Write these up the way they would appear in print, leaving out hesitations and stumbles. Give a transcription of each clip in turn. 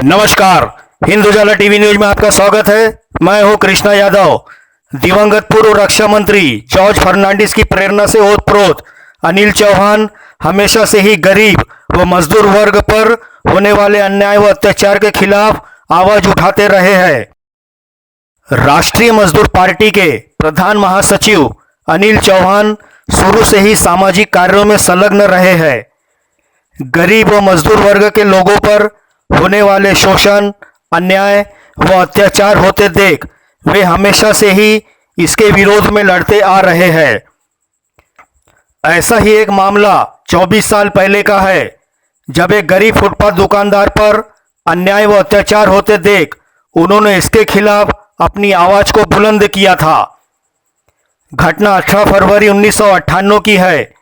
नमस्कार, हिंद उजाला TV news में आपका स्वागत है। मैं हूं कृष्णा यादव। दिवंगत पूर्व रक्षा मंत्री जॉर्ज फर्नांडिस की प्रेरणा से ओतप्रोत अनिल चौहान हमेशा से ही गरीब व मजदूर वर्ग पर होने वाले अन्याय व अत्याचार के खिलाफ आवाज उठाते रहे हैं। राष्ट्रीय मजदूर पार्टी के प्रधान महासचिव अनिल चौहान शुरू से ही सामाजिक कार्यों में संलग्न रहे हैं। गरीब व मजदूर वर्ग के लोगों पर होने वाले शोषण, अन्याय व अत्याचार होते देख वे हमेशा से ही इसके विरोध में लड़ते आ रहे हैं। ऐसा ही एक मामला 24 साल पहले का है, जब एक गरीब फुटपाथ दुकानदार पर अन्याय व अत्याचार होते देख उन्होंने इसके खिलाफ अपनी आवाज को बुलंद किया था। घटना 18 फरवरी 1998 की है,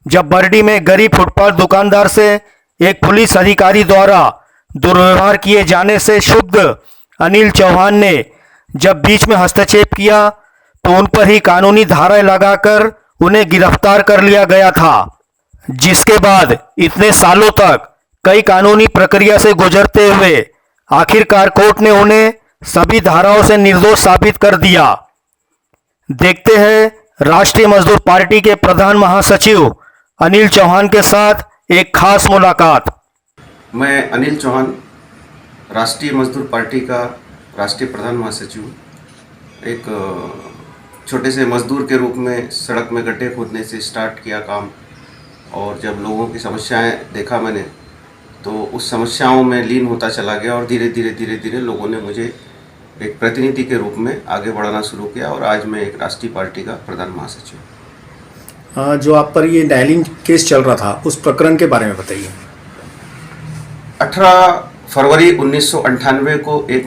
जब बरडी में गरीब फुटपाथ दुकानदार से एक पुलिस अधिकारी द्वारा दुर्व्यवहार किए जाने से क्षुब्ध अनिल चौहान ने जब बीच में हस्तक्षेप किया तो उन पर ही कानूनी धाराएं लगाकर उन्हें गिरफ्तार कर लिया गया था, जिसके बाद इतने सालों तक कई कानूनी प्रक्रिया से गुजरते हुए आखिरकार कोर्ट ने उन्हें सभी धाराओं से निर्दोष साबित कर दिया। देखते हैं राष्ट्रीय मजदूर पार्टी के प्रधान महासचिव अनिल चौहान के साथ एक खास मुलाकात। मैं अनिल चौहान, राष्ट्रीय मजदूर पार्टी का राष्ट्रीय प्रधान महासचिव, एक छोटे से मजदूर के रूप में सड़क में गड्ढे खोदने से स्टार्ट किया काम, और जब लोगों की समस्याएं देखा मैंने तो उस समस्याओं में लीन होता चला गया और धीरे धीरे लोगों ने मुझे एक प्रतिनिधि के रूप में आगे बढ़ाना शुरू किया और आज मैं एक राष्ट्रीय पार्टी का प्रधान महासचिव। जो आप पर ये डायलिंग केस चल रहा था, उस प्रकरण के बारे में बताइए। 18 फरवरी 1998 को एक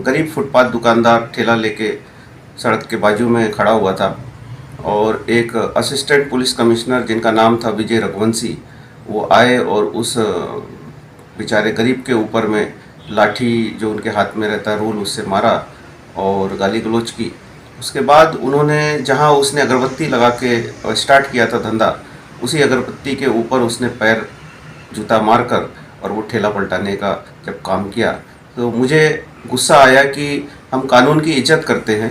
गरीब फुटपाथ दुकानदार ठेला लेके सड़क के बाजू में खड़ा हुआ था और एक असिस्टेंट पुलिस कमिश्नर जिनका नाम था विजय रघुवंशी, वो आए और उस बेचारे गरीब के ऊपर में लाठी जो उनके हाथ में रहता है रोल, उससे मारा और गाली गलौज की। उसके बाद उन्होंने जहां उसने अगरबत्ती लगा के स्टार्ट किया था धंधा, उसी अगरबत्ती के ऊपर उसने पैर जूता मारकर और वो ठेला पलटाने का जब काम किया तो मुझे गुस्सा आया कि हम कानून की इज्जत करते हैं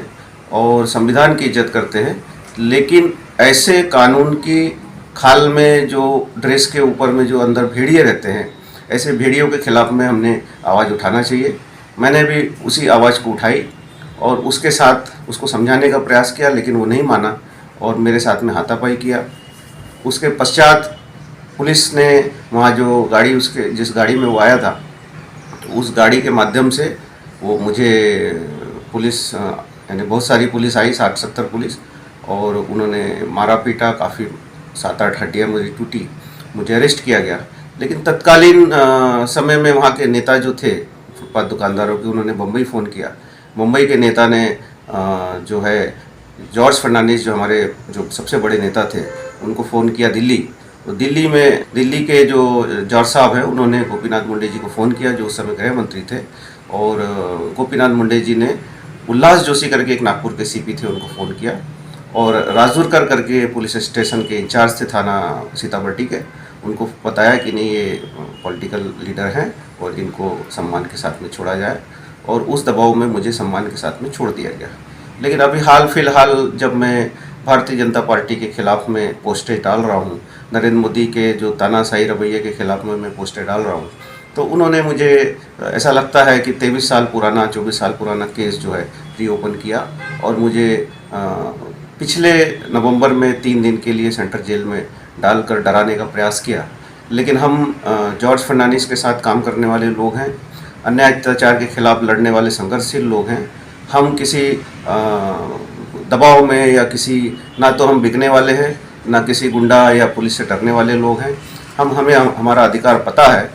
और संविधान की इज्जत करते हैं, लेकिन ऐसे कानून की खाल में जो ड्रेस के ऊपर में जो अंदर भेड़िए रहते हैं, ऐसे भेड़ियों के खिलाफ में हमने आवाज़ उठाना चाहिए। मैंने भी उसी आवाज़ को उठाई और उसके साथ उसको समझाने का प्रयास किया, लेकिन वो नहीं माना और मेरे साथ में हाथापाई किया। उसके पश्चात पुलिस ने वहाँ जो गाड़ी उसके जिस गाड़ी में वो आया था, तो उस गाड़ी के माध्यम से वो मुझे पुलिस यानी बहुत सारी पुलिस आई, 60-70 पुलिस, और उन्होंने मारा पीटा, काफ़ी 7-8 हड्डियाँ मुझे टूटी, मुझे अरेस्ट किया गया। लेकिन तत्कालीन समय में वहाँ के नेता जो थे फुटपाथ दुकानदारों के, उन्होंने मुंबई फ़ोन किया। मुंबई के नेता ने जो है जॉर्ज फर्नांडिस, जो हमारे जो सबसे बड़े नेता थे, उनको फ़ोन किया दिल्ली। तो दिल्ली के जो जॉर्ज साहब हैं, उन्होंने गोपीनाथ मुंडे जी को फ़ोन किया, जो उस समय गृह मंत्री थे, और गोपीनाथ मुंडे जी ने उल्लास जोशी करके एक नागपुर के सीपी थे, उनको फ़ोन किया, और राजूरकर करके पुलिस स्टेशन के इंचार्ज थे थाना सीताबर्डी के, उनको बताया कि नहीं ये पॉलिटिकल लीडर हैं और इनको सम्मान के साथ में छोड़ा जाए, और उस दबाव में मुझे सम्मान के साथ में छोड़ दिया गया। लेकिन अभी हाल फिलहाल जब मैं भारतीय जनता पार्टी के खिलाफ में पोस्टें डाल रहा हूँ, नरेंद्र मोदी के जो तानाशाही रवैये के खिलाफ में मैं पोस्टें डाल रहा हूँ, तो उन्होंने मुझे ऐसा लगता है कि 23 साल पुराना 24 साल पुराना केस जो है रीओपन किया और मुझे पिछले नवंबर में 3 दिन के लिए सेंट्रल जेल में डालकर डराने का प्रयास किया। लेकिन हम जॉर्ज फर्नांडिस के साथ काम करने वाले लोग हैं, अन्याय अत्याचार के खिलाफ लड़ने वाले संघर्षशील लोग हैं। हम किसी दबाव में या किसी, ना तो हम बिकने वाले हैं, ना किसी गुंडा या पुलिस से डरने वाले लोग हैं। हमें हमारा अधिकार पता है,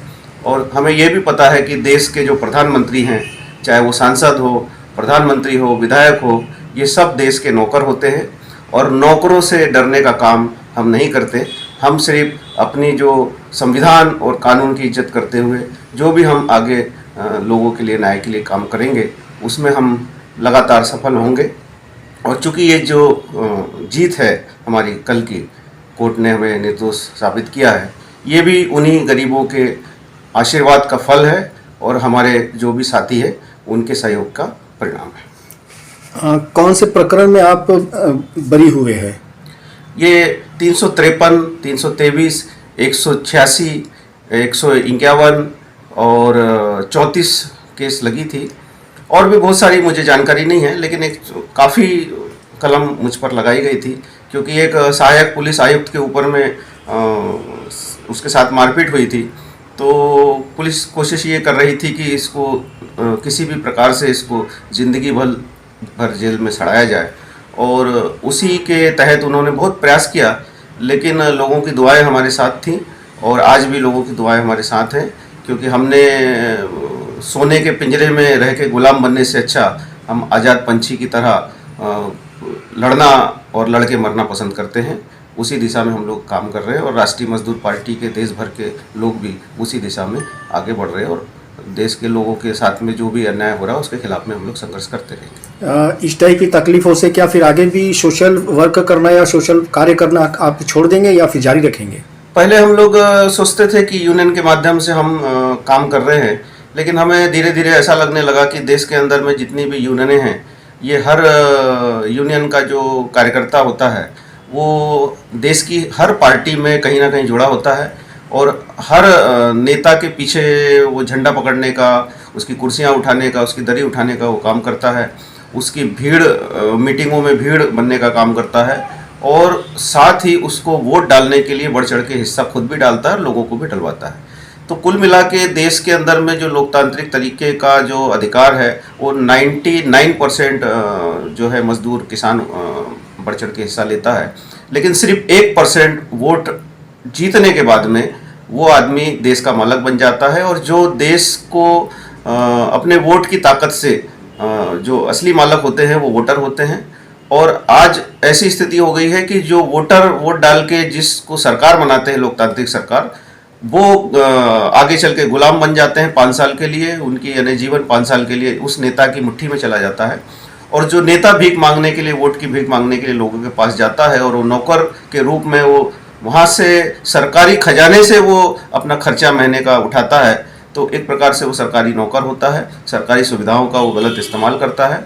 और हमें ये भी पता है कि देश के जो प्रधानमंत्री हैं, चाहे वो सांसद हो, प्रधानमंत्री हो, विधायक हो, ये सब देश के नौकर होते हैं, और नौकरों से डरने का काम हम नहीं करते। हम सिर्फ अपनी जो संविधान और कानून की इज्जत करते हुए जो भी हम आगे लोगों के लिए, न्याय के लिए काम करेंगे, उसमें हम लगातार सफल होंगे। और चूँकि ये जो जीत है हमारी कल की, कोर्ट ने हमें निर्दोष साबित किया है, ये भी उन्हीं गरीबों के आशीर्वाद का फल है और हमारे जो भी साथी है उनके सहयोग का परिणाम है। कौन से प्रकरण में आप बरी हुए हैं? ये 353, 323, 186, 151 और 34 केस लगी थी। और भी बहुत सारी मुझे जानकारी नहीं है, लेकिन एक काफ़ी कलम मुझ पर लगाई गई थी, क्योंकि एक सहायक पुलिस आयुक्त के ऊपर में उसके साथ मारपीट हुई थी। तो पुलिस कोशिश ये कर रही थी कि इसको किसी भी प्रकार से इसको ज़िंदगी भर जेल में सड़ाया जाए, और उसी के तहत उन्होंने बहुत प्रयास किया, लेकिन लोगों की दुआएं हमारे साथ थीं और आज भी लोगों की दुआएं हमारे साथ हैं, क्योंकि हमने सोने के पिंजरे में रह के गुलाम बनने से अच्छा हम आज़ाद पंछी की तरह लड़ना और लड़ के मरना पसंद करते हैं। उसी दिशा में हम लोग काम कर रहे हैं, और राष्ट्रीय मजदूर पार्टी के देश भर के लोग भी उसी दिशा में आगे बढ़ रहे हैं, और देश के लोगों के साथ में जो भी अन्याय हो रहा है उसके खिलाफ में हम लोग संघर्ष करते रहेंगे। इस टाइप की तकलीफों से क्या फिर आगे भी सोशल वर्क करना या सोशल कार्य करना आप छोड़ देंगे या फिर जारी रखेंगे? पहले हम लोग सोचते थे कि यूनियन के माध्यम से हम काम कर रहे हैं, लेकिन हमें धीरे धीरे ऐसा लगने लगा कि देश के अंदर में जितनी भी यूनियनें हैं, ये हर यूनियन का जो कार्यकर्ता होता है वो देश की हर पार्टी में कहीं ना कहीं जुड़ा होता है, और हर नेता के पीछे वो झंडा पकड़ने का, उसकी कुर्सियां उठाने का, उसकी दरी उठाने का वो काम करता है, उसकी भीड़ मीटिंगों में भीड़ बनने का काम करता है, और साथ ही उसको वोट डालने के लिए बढ़ चढ़ के हिस्सा खुद भी डालता है और लोगों को भी डलवाता है। तो कुल मिला के देश के अंदर में जो लोकतांत्रिक तरीके का जो अधिकार है वो 99% जो है मजदूर किसान बढ़ चढ़ के हिस्सा लेता है, लेकिन सिर्फ 1% वोट जीतने के बाद में वो आदमी देश का मालिक बन जाता है, और जो देश को अपने वोट की ताकत से जो असली मालिक होते हैं वो वोटर होते हैं। और आज ऐसी स्थिति हो गई है कि जो वोटर वोट डाल के जिसको सरकार बनाते हैं, लोकतांत्रिक सरकार, वो आगे चल के गुलाम बन जाते हैं 5 साल के लिए, उनकी यानी जीवन 5 साल के लिए उस नेता की मुट्ठी में चला जाता है। और जो नेता भीख मांगने के लिए, वोट की भीख मांगने के लिए लोगों के पास जाता है, और वो नौकर के रूप में वो वहाँ से सरकारी खजाने से वो अपना खर्चा महीने का उठाता है, तो एक प्रकार से वो सरकारी नौकर होता है, सरकारी सुविधाओं का वो गलत इस्तेमाल करता है।